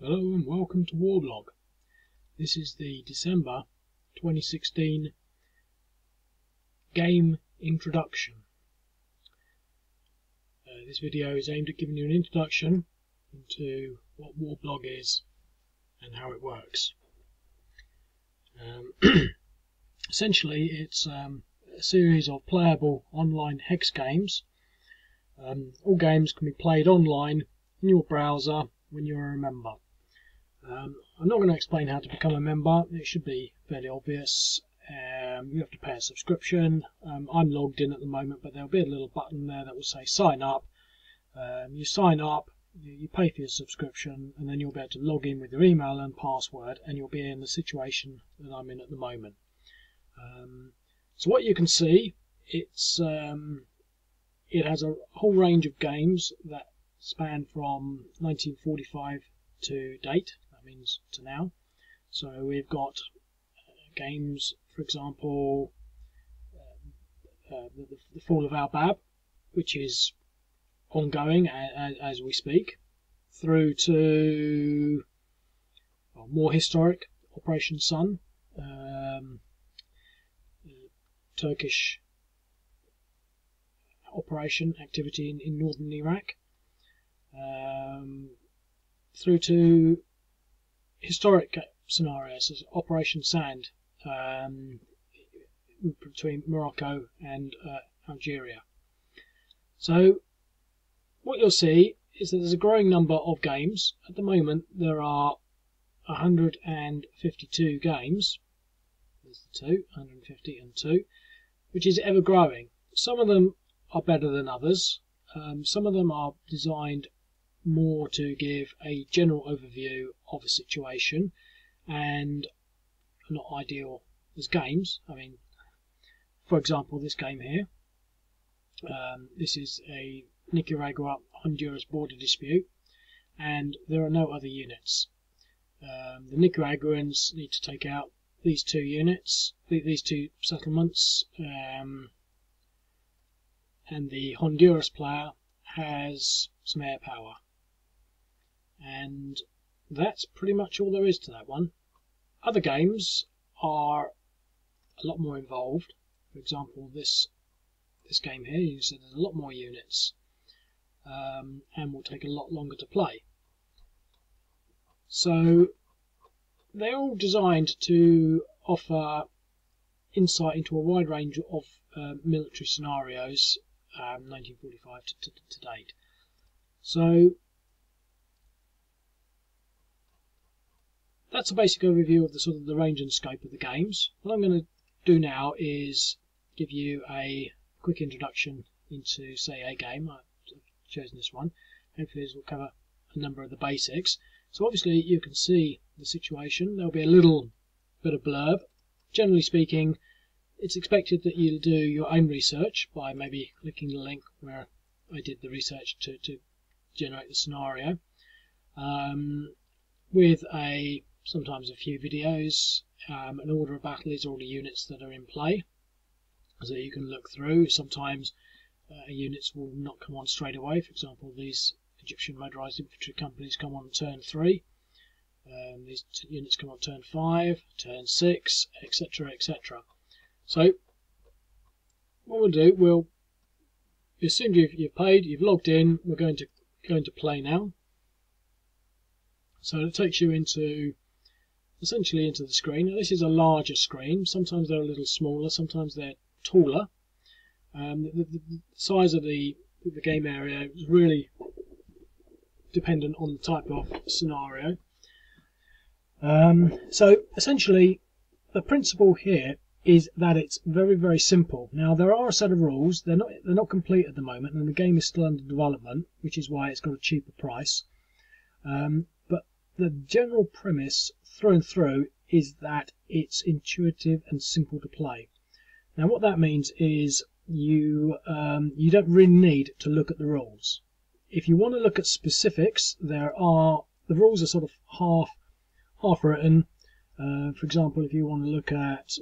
Hello and welcome to warblog. This is the December 2016 game introduction. This video is aimed at giving you an introduction into what warblog is and how it works. Essentially it's a series of playable online hex games. All games can be played online in your browser when you're a member. I'm not going to explain how to become a member. It should be fairly obvious. You have to pay a subscription. I'm logged in at the moment, but there'll be a little button there that will say sign up. You sign up, you pay for your subscription, and then you'll be able to log in with your email and password, and you'll be in the situation that I'm in at the moment. So what you can see, it has a whole range of games that span from 1945 to date. That means to now. So we've got games, for example, the Fall of Al-Bab, which is ongoing as we speak, through to more historic Operation Sun, Turkish operation activity in northern Iraq, through to historic scenarios as Operation Sand between Morocco and Algeria. So what you'll see is that there's a growing number of games. At the moment there are 152 games. There's the 150 and 2, which is ever growing. Some of them are better than others. Some of them are designed more to give a general overview of a situation and are not ideal as games. I mean, for example, this game here, this is a Nicaragua-Honduras border dispute, and there are no other units. The Nicaraguans need to take out these two units, these two settlements, and the Honduras player has some air power. And that's pretty much all there is to that one. Other games are a lot more involved. For example, this game here, you can see there's a lot more units, and will take a lot longer to play. So they're all designed to offer insight into a wide range of military scenarios, 1945 to date. So that's a basic overview of the sort of the range and scope of the games. What I'm going to do now is give you a quick introduction into, say, a game. I've chosen this one. Hopefully this will cover a number of the basics. So obviously you can see the situation. There'll be a little bit of blurb. Generally speaking, it's expected that you'll do your own research by maybe clicking the link where I did the research to generate the scenario, with sometimes a few videos. An order of battle is all the units that are in play, so you can look through. Sometimes units will not come on straight away. For example, these Egyptian motorized infantry companies come on turn 3. These units come on turn 5, turn 6, etc., etc. So what we'll do, as soon as you've paid, you've logged in, we're going to play now. So it takes you essentially into the screen. Now this is a larger screen. Sometimes they're a little smaller, sometimes they're taller. The size of the game area is really dependent on the type of scenario. So essentially the principle here is that it's very, very simple. Now there are a set of rules. They're not complete at the moment, and the game is still under development, which is why it's got a cheaper price. But the general premise through and through is that it's intuitive and simple to play. Now what that means is you don't really need to look at the rules. If you want to look at specifics, the rules are sort of half written. For example, if you want to look at,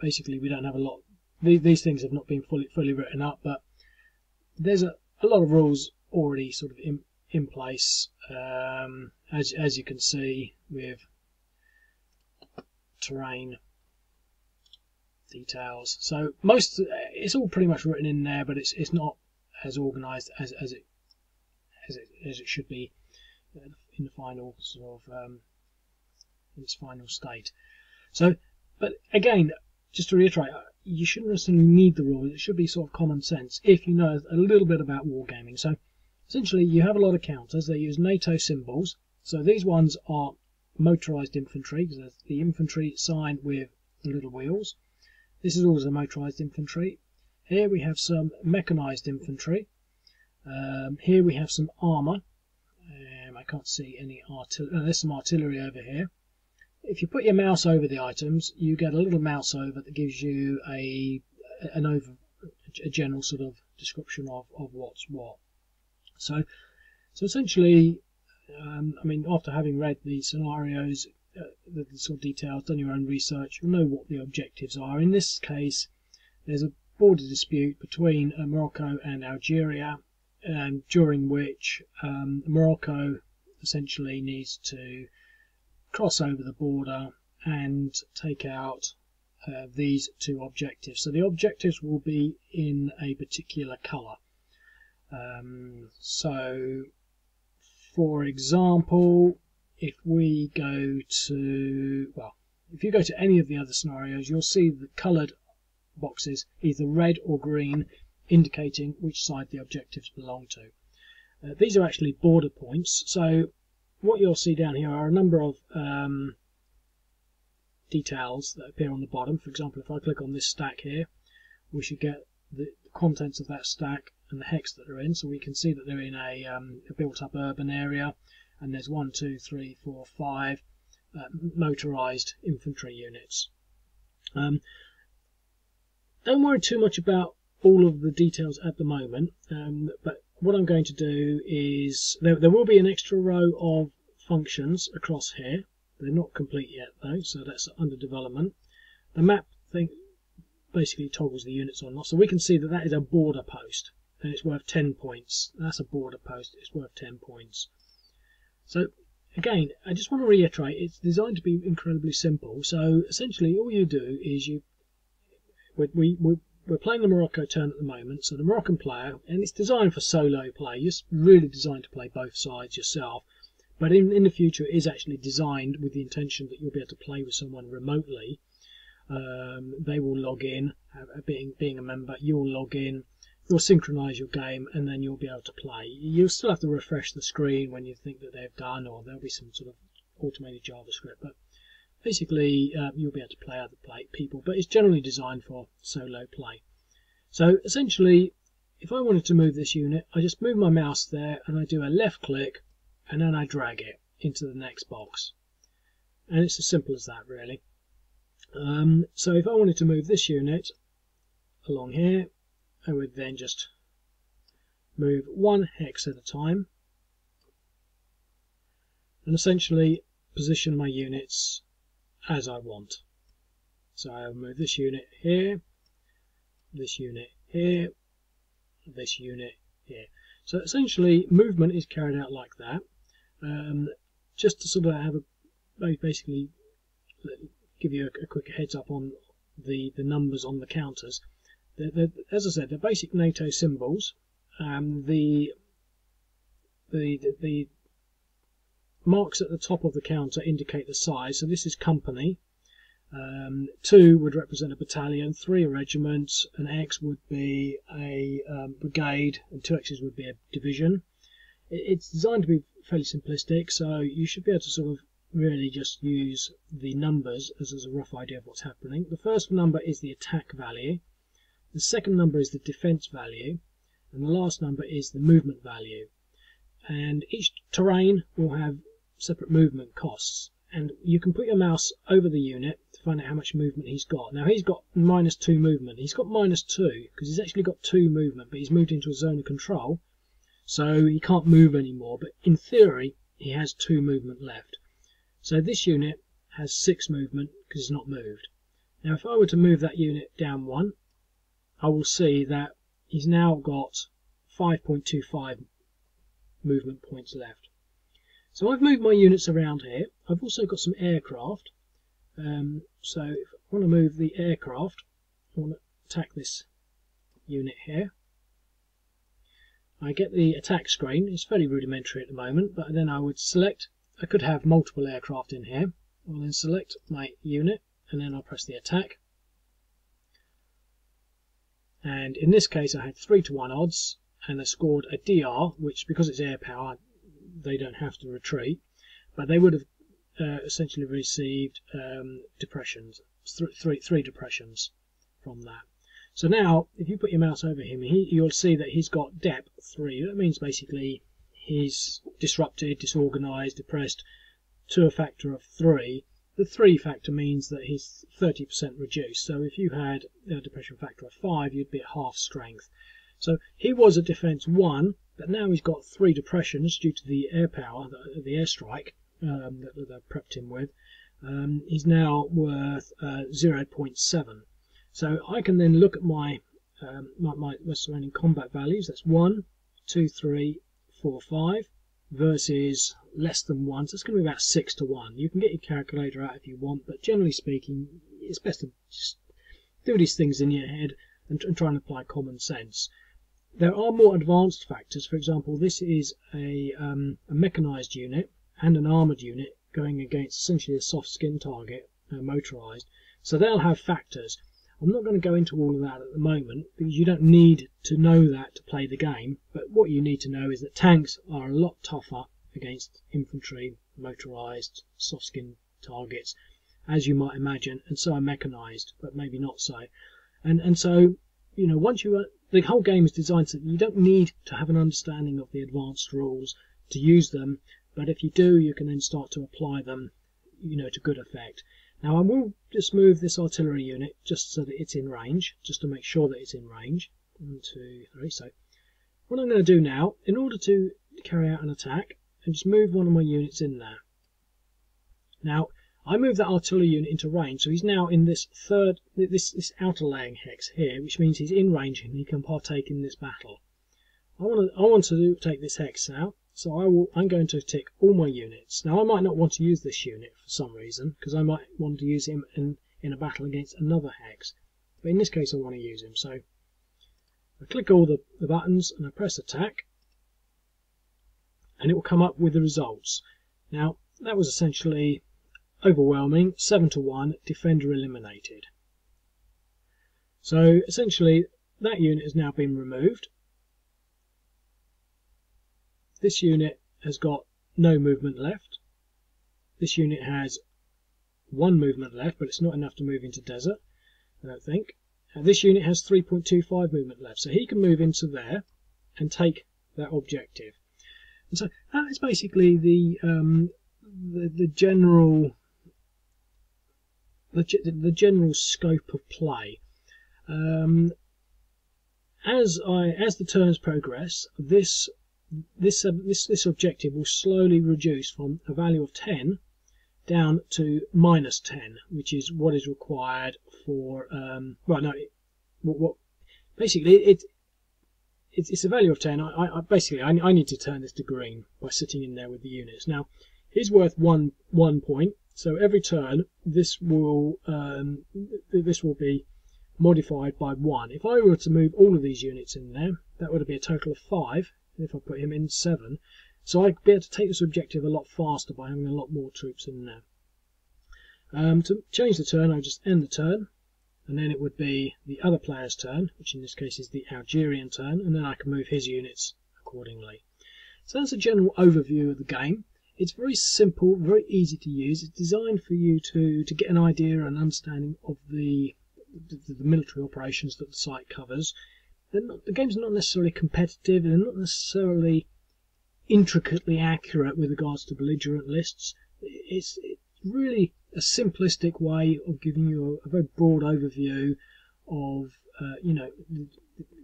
basically we don't have a lot. These things have not been fully written up, but there's a lot of rules already sort of in place. as you can see with terrain details. So it's all pretty much written in there, but it's not as organized as it should be in the final sort of in its final state. So, but again, just to reiterate, you shouldn't necessarily need the rules. It should be sort of common sense if you know a little bit about wargaming. So essentially you have a lot of counters. They use NATO symbols. So these ones are motorized infantry, because the infantry sign with the little wheels. This is also motorized infantry. Here we have some mechanized infantry. Here we have some armor. I can't see any artillery. There's some artillery over here. If you put your mouse over the items, you get a little mouse over that gives you a general sort of description of what's what. So essentially, I mean, after having read the scenarios, the sort of details, done your own research, you'll know what the objectives are. In this case, there's a border dispute between Morocco and Algeria, during which Morocco essentially needs to cross over the border and take out these two objectives. So the objectives will be in a particular colour. So for example, if we go to, well, if you go to any of the other scenarios, you'll see the coloured boxes, either red or green, indicating which side the objectives belong to. These are actually border points. So what you'll see down here are a number of details that appear on the bottom. For example, if I click on this stack here, we should get the contents of that stack and the hex that they're in. So we can see that they're in a built-up urban area, and there's 1, 2, 3, 4, 5 motorized infantry units. Don't worry too much about all of the details at the moment, but what I'm going to do is there will be an extra row of functions across here. They're not complete yet though, so that's under development. The map thing basically toggles the units on and off, so we can see that that is a border post and it's worth 10 points. That's a border post, it's worth 10 points. So again, I just want to reiterate, it's designed to be incredibly simple. So essentially all you do is we're playing the Morocco turn at the moment, so the Moroccan player, and it's designed for solo play, it's really designed to play both sides yourself, but in the future it is actually designed with the intention that you'll be able to play with someone remotely. They will log in, being a member, you'll log in, you'll synchronize your game, and then you'll be able to play. You'll still have to refresh the screen when you think that they've done, or there'll be some sort of automated JavaScript, but basically you'll be able to play other people, but it's generally designed for solo play. So essentially, if I wanted to move this unit, I just move my mouse there and I do a left click and then I drag it into the next box. And it's as simple as that, really. So if I wanted to move this unit along here, I would then just move one hex at a time and essentially position my units as I want. So I'll move this unit here, this unit here, this unit here. So essentially movement is carried out like that. Just to sort of have basically give you a quick heads up on the numbers on the counters. As I said, they're basic NATO symbols. The marks at the top of the counter indicate the size. So this is company. 2 would represent a battalion, 3 a regiment, an X would be a brigade, and 2 X's would be a division. It's designed to be fairly simplistic, so you should be able to sort of really just use the numbers as a rough idea of what's happening. The first number is the attack value, the second number is the defense value, and the last number is the movement value. And each terrain will have separate movement costs, and you can put your mouse over the unit to find out how much movement he's got. Now he's got -2 movement. He's got -2 because he's actually got 2 movement, but he's moved into a zone of control, so he can't move anymore, but in theory he has 2 movement left. So this unit has 6 movement because it's not moved. Now if I were to move that unit down 1, I will see that he's now got 5.25 movement points left. So I've moved my units around here. I've also got some aircraft. So if I want to move the aircraft, I want to attack this unit here. I get the attack screen. It's fairly rudimentary at the moment, but then I would select, I could have multiple aircraft in here. I'll then select my unit and then I'll press the attack. And in this case I had 3-to-1 odds and I scored a DR, which because it's air power they don't have to retreat, but they would have essentially received depressions, three depressions from that. So now if you put your mouse over him, you'll see that he's got depth 3. That means basically he's disrupted, disorganized, depressed to a factor of 3. The 3 factor means that he's 30% reduced. So if you had a depression factor of 5, you'd be at half strength. So he was at defense 1, but now he's got 3 depressions due to the air power, the airstrike that they prepped him with. He's now worth 0.7. So I can then look at my surrounding combat values. That's 1, 2, 3, 4, 5 versus less than 1. So it's going to be about 6-to-1. You can get your calculator out if you want, but generally speaking, it's best to just do these things in your head and try and apply common sense. There are more advanced factors. For example, this is a mechanized unit and an armored unit going against essentially a soft skin target, motorized. So they'll have factors. I'm not going to go into all of that at the moment because you don't need to know that to play the game, but what you need to know is that tanks are a lot tougher against infantry, motorized, soft skin targets, as you might imagine, and so are mechanized, but maybe not so. And so, you know, once the whole game is designed so that you don't need to have an understanding of the advanced rules to use them, but if you do, you can then start to apply them, you know, to good effect. Now I will just move this artillery unit just so that it's in range, just to make sure that it's in range. 1, 2, 3. So what I'm going to do now, in order to carry out an attack, and just move one of my units in there. Now I move that artillery unit into range, so he's now in this this outer laying hex here, which means he's in range and he can partake in this battle. I want to take this hex now. So I'm going to tick all my units. Now I might not want to use this unit for some reason, because I might want to use him in a battle against another hex. But in this case I want to use him. So I click all the buttons and I press attack, and it will come up with the results. Now that was essentially overwhelming, 7-to-1, defender eliminated. So essentially that unit has now been removed. This unit has got no movement left. This unit has 1 movement left, but it's not enough to move into desert, I don't think. This unit has 3.25 movement left, so he can move into there and take that objective. And so that is basically the general scope of play. As the turns progress, this objective will slowly reduce from a value of 10 down to -10, which is what is required for basically it's a value of 10. I need to turn this to green by sitting in there with the units. Now he's worth one point, so every turn this will be modified by 1. If I were to move all of these units in there, that would be a total of 5. If I put him in 7, so I'd be able to take this objective a lot faster by having a lot more troops in there. To change the turn, I just end the turn, and then it would be the other player's turn, which in this case is the Algerian turn, and then I can move his units accordingly. So that's a general overview of the game. It's very simple, very easy to use. It's designed for you to get an idea and understanding of the military operations that the site covers. The game's not necessarily competitive, and not necessarily intricately accurate with regards to belligerent lists. It's really a simplistic way of giving you a very broad overview of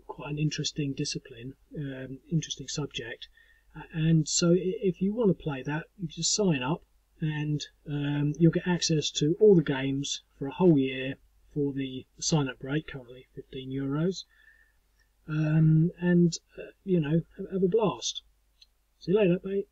quite an interesting discipline, interesting subject. And so if you want to play that, you just sign up, and you'll get access to all the games for a whole year for the sign-up rate, currently €15. And have a blast. See you later, mate.